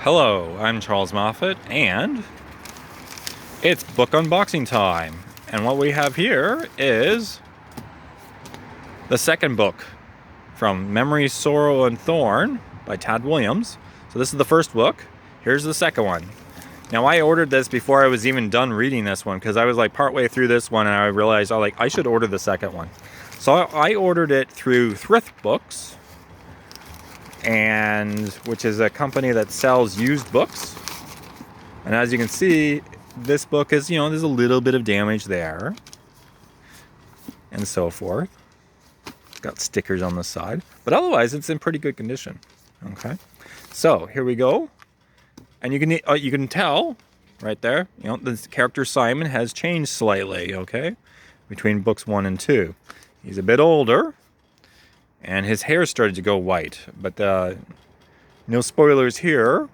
Hello, I'm Charles Moffat, and it's book unboxing time. And what we have here is the second book from Memory, Sorrow, and Thorn by Tad Williams. So this is the first book. Here's the second one. Now I ordered this before I was even done reading this one because I was like partway through this one and I realized I should order the second one. So I ordered it through Thrift Books, and which is a company that sells used books. And as you can see, this book is, there's a little bit of damage there and so forth. It's got stickers on the side, but otherwise it's in pretty good condition. Okay, so here we go. And you can tell right there, the character Simon has changed slightly, okay, between books 1 and 2. He's a bit older, and his hair started to go white. But no spoilers here.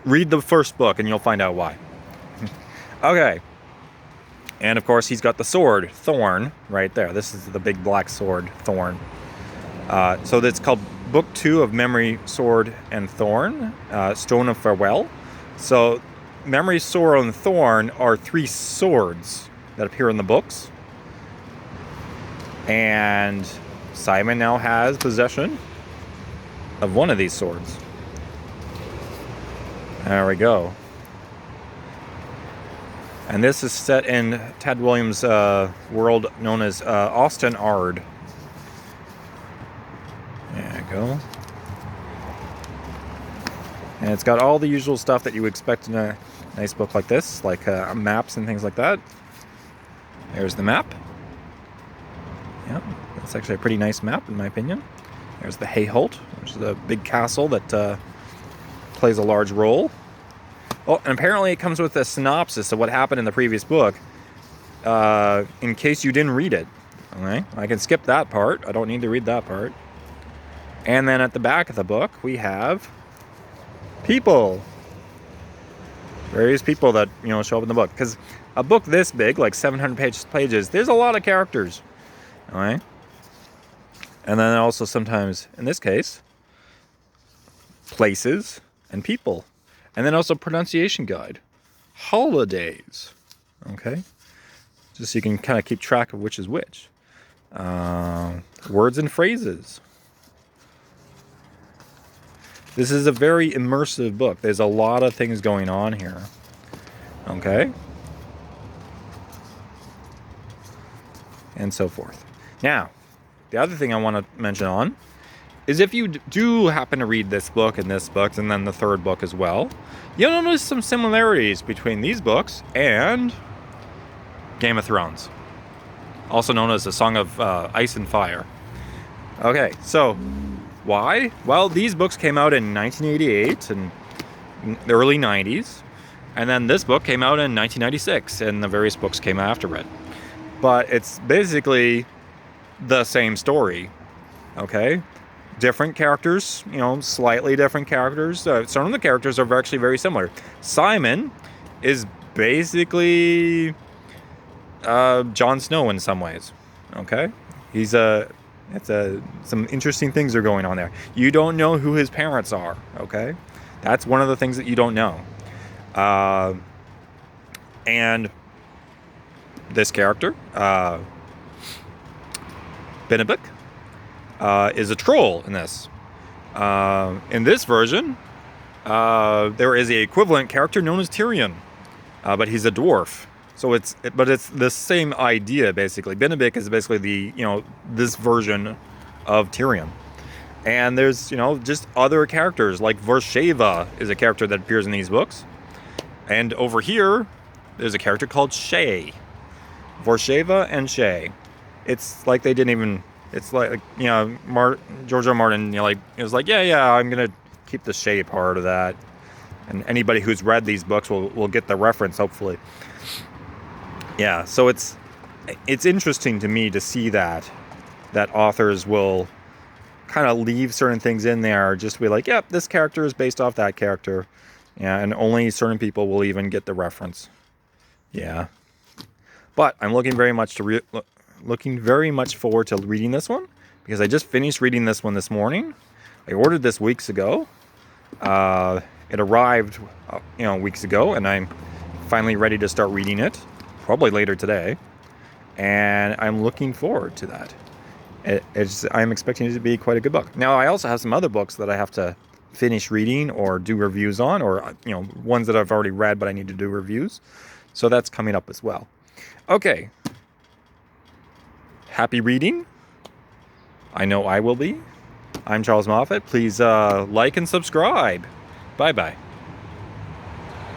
Read the first book, and you'll find out why. Okay. And of course, he's got the sword, Thorn, right there. This is the big black sword, Thorn. So that's called Book 2 of Memory, Sword, and Thorn, Stone of Farewell. So Memory, Sorrow, and Thorn are 3 swords that appear in the books. And Simon now has possession of one of these swords. There we go. And this is set in Tad Williams' world known as Austin Ard. There you go. And it's got all the usual stuff that you would expect in a nice book like this, like maps and things like that. There's the map. Yeah, that's actually a pretty nice map in my opinion. There's the Hayholt, which is a big castle that plays a large role. Oh, and apparently it comes with a synopsis of what happened in the previous book, in case you didn't read it. Okay, I can skip that part. I don't need to read that part. And then at the back of the book, we have people. Various people that, show up in the book. Because a book this big, like 700 pages, there's a lot of characters. All right. And then also sometimes, in this case, places and people. And then also pronunciation guide. Holidays. Okay. Just so you can kind of keep track of which is which. Words and phrases. This is a very immersive book. There's a lot of things going on here. Okay? And so forth. Now, the other thing I want to mention on is if you do happen to read this book and then the third book as well, you'll notice some similarities between these books and Game of Thrones. Also known as the Song of Ice and Fire. Okay, so why? Well, these books came out in 1988 and the early 90s. And then this book came out in 1996 and the various books came after it. But it's basically the same story. Okay? Different characters, slightly different characters. Some of the characters are actually very similar. Simon is basically Jon Snow in some ways. Okay? He's some interesting things are going on there. You don't know who his parents are, okay? That's one of the things that you don't know. And this character, Benedict, is a troll in this. In this version, there is a equivalent character known as Tyrion, but he's a dwarf. So it's the same idea basically. Benedict is basically this version of Tyrion. And there's just other characters like Vorsheva is a character that appears in these books. And over here there's a character called Shay. Vorsheva and Shay. It's like they didn't even. It's like George R. Martin it was like yeah I'm gonna keep the Shay part of that. And anybody who's read these books will get the reference hopefully. Yeah, so it's interesting to me to see that authors will kind of leave certain things in there, just be like, yep, this character is based off that character. Yeah, and only certain people will even get the reference. Yeah. But I'm looking very much forward to reading this one because I just finished reading this one this morning. I ordered this weeks ago. It arrived, weeks ago, and I'm finally ready to start reading it, probably later today. And I'm looking forward to that. I'm expecting it to be quite a good book. Now, I also have some other books that I have to finish reading or do reviews on, or ones that I've already read but I need to do reviews. So that's coming up as well. Okay. Happy reading. I know I will be. I'm Charles Moffat. Please like and subscribe. Bye-bye.